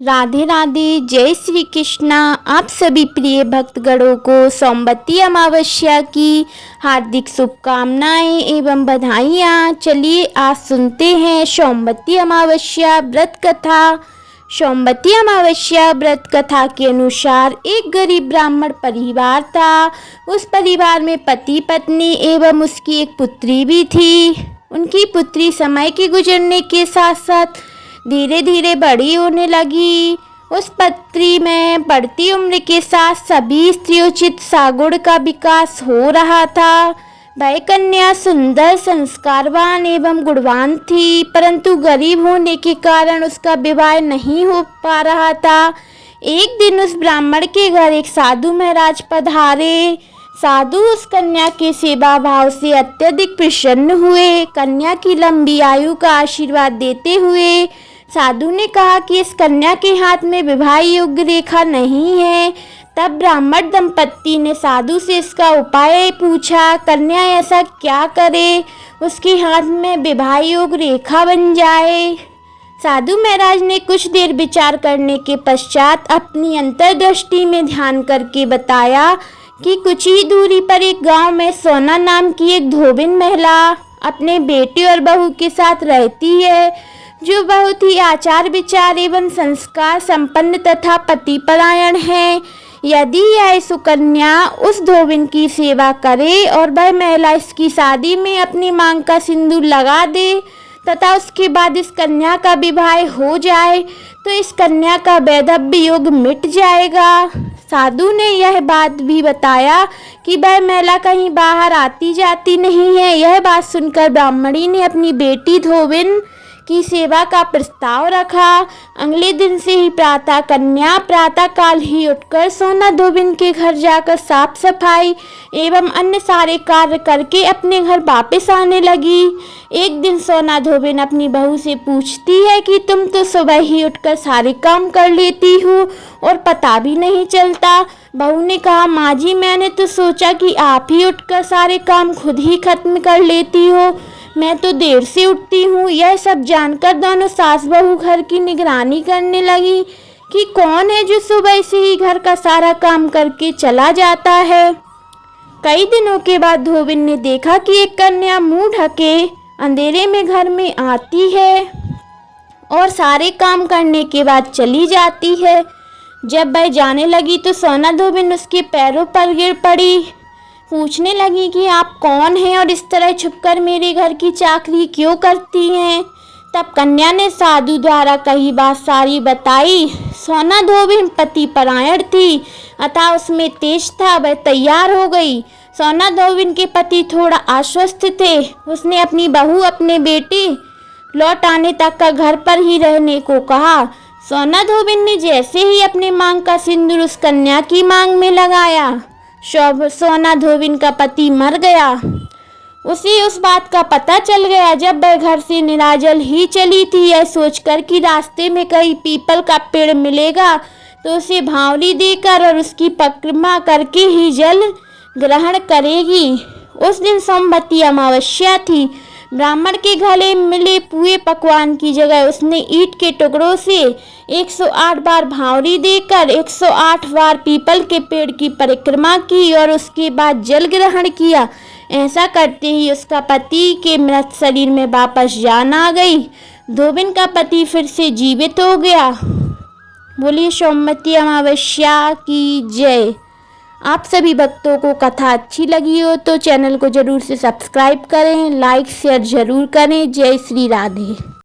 राधे राधे, जय श्री कृष्णा। आप सभी प्रिय भक्तगणों को सोमवती अमावस्या की हार्दिक शुभकामनाएं एवं बधाइयाँ। चलिए आज सुनते हैं सोमवती अमावस्या व्रत कथा। सोमवती अमावस्या व्रत कथा के अनुसार एक गरीब ब्राह्मण परिवार था। उस परिवार में पति पत्नी एवं उसकी एक पुत्री भी थी। उनकी पुत्री समय के गुजरने के साथ साथ धीरे धीरे बड़ी होने लगी। उस पुत्री में बढ़ती उम्र के साथ सभी स्त्रियोचित सागुण का विकास हो रहा था। वह कन्या सुंदर, संस्कारवान एवं गुणवान थी, परंतु गरीब होने के कारण उसका विवाह नहीं हो पा रहा था। एक दिन उस ब्राह्मण के घर एक साधु महाराज पधारे। साधु उस कन्या के सेवा भाव से अत्यधिक प्रसन्न हुए। कन्या की लंबी आयु का आशीर्वाद देते हुए साधु ने कहा कि इस कन्या के हाथ में विवाह योग्य रेखा नहीं है। तब ब्राह्मण दंपत्ति ने साधु से इसका उपाय पूछा। कन्या ऐसा क्या करे उसके हाथ में विवाह योग्य रेखा बन जाए। साधु महाराज ने कुछ देर विचार करने के पश्चात अपनी अंतर्दृष्टि में ध्यान करके बताया कि कुछ ही दूरी पर एक गांव में सोना नाम की एक धोबिन महिला अपने बेटे और बहू के साथ रहती है, जो बहुत ही आचार विचार एवं संस्कार संपन्न तथा पतिपरायण है। यदि यह सुकन्या उस धोबिन की सेवा करे और वह महिला इसकी शादी में अपनी मांग का सिंदूर लगा दे तथा उसके बाद इस कन्या का विवाह हो जाए तो इस कन्या का वैधव्य योग मिट जाएगा। साधु ने यह बात भी बताया कि वह महिला कहीं बाहर आती जाती नहीं है। यह बात सुनकर ब्राह्मणी ने अपनी बेटी धोबिन की सेवा का प्रस्ताव रखा। अगले दिन से ही कन्या प्रातः काल ही उठकर सोना धोबिन के घर जाकर साफ सफाई एवं अन्य सारे कार्य करके अपने घर वापस आने लगी। एक दिन सोना धोबिन अपनी बहू से पूछती है कि तुम तो सुबह ही उठकर सारे काम कर लेती हो और पता भी नहीं चलता। बहू ने कहा, माँ जी मैंने तो सोचा कि आप ही उठकर सारे काम खुद ही खत्म कर लेती हो, मैं तो देर से उठती हूँ। यह सब जानकर दोनों सास बहू घर की निगरानी करने लगी कि कौन है जो सुबह से ही घर का सारा काम करके चला जाता है। कई दिनों के बाद धोबिन ने देखा कि एक कन्या मुंह ढके अंधेरे में घर में आती है और सारे काम करने के बाद चली जाती है। जब वह जाने लगी तो सोना धोबिन उसके पैरों पर गिर पड़ी। पूछने लगी कि आप कौन हैं और इस तरह छुपकर मेरे घर की चाकरी क्यों करती हैं। तब कन्या ने साधु द्वारा कही बात सारी बताई। सोना धोबिन पति परायण थी अतः उसमें तेज था, वह तैयार हो गई। सोना धोबिन के पति थोड़ा आश्वस्त थे। उसने अपनी बहू अपने बेटे लौट आने तक का घर पर ही रहने को कहा। सोना धोबिन ने जैसे ही अपने मांग का सिंदूर उस कन्या की मांग में लगाया, सोना धोबिन का पति मर गया। उसे उस बात का पता चल गया जब वह घर से निराजल ही चली थी। यह सोचकर कि रास्ते में कहीं पीपल का पेड़ मिलेगा तो उसे भावरी देकर और उसकी परिक्रमा करके ही जल ग्रहण करेगी। उस दिन सोमवती अमावस्या थी। ब्राह्मण के गले मिले पुए पकवान की जगह उसने ईंट के टुकड़ों से 108 बार भावरी देकर 108 बार पीपल के पेड़ की परिक्रमा की और उसके बाद जल ग्रहण किया। ऐसा करते ही उसका पति के मृत शरीर में वापस जान आ गई। धोबिन का पति फिर से जीवित हो गया। बोलिए सोमवती अमावस्या की जय। आप सभी भक्तों को कथा अच्छी लगी हो तो चैनल को जरूर से सब्सक्राइब करें, लाइक शेयर जरूर करें। जय श्री राधे।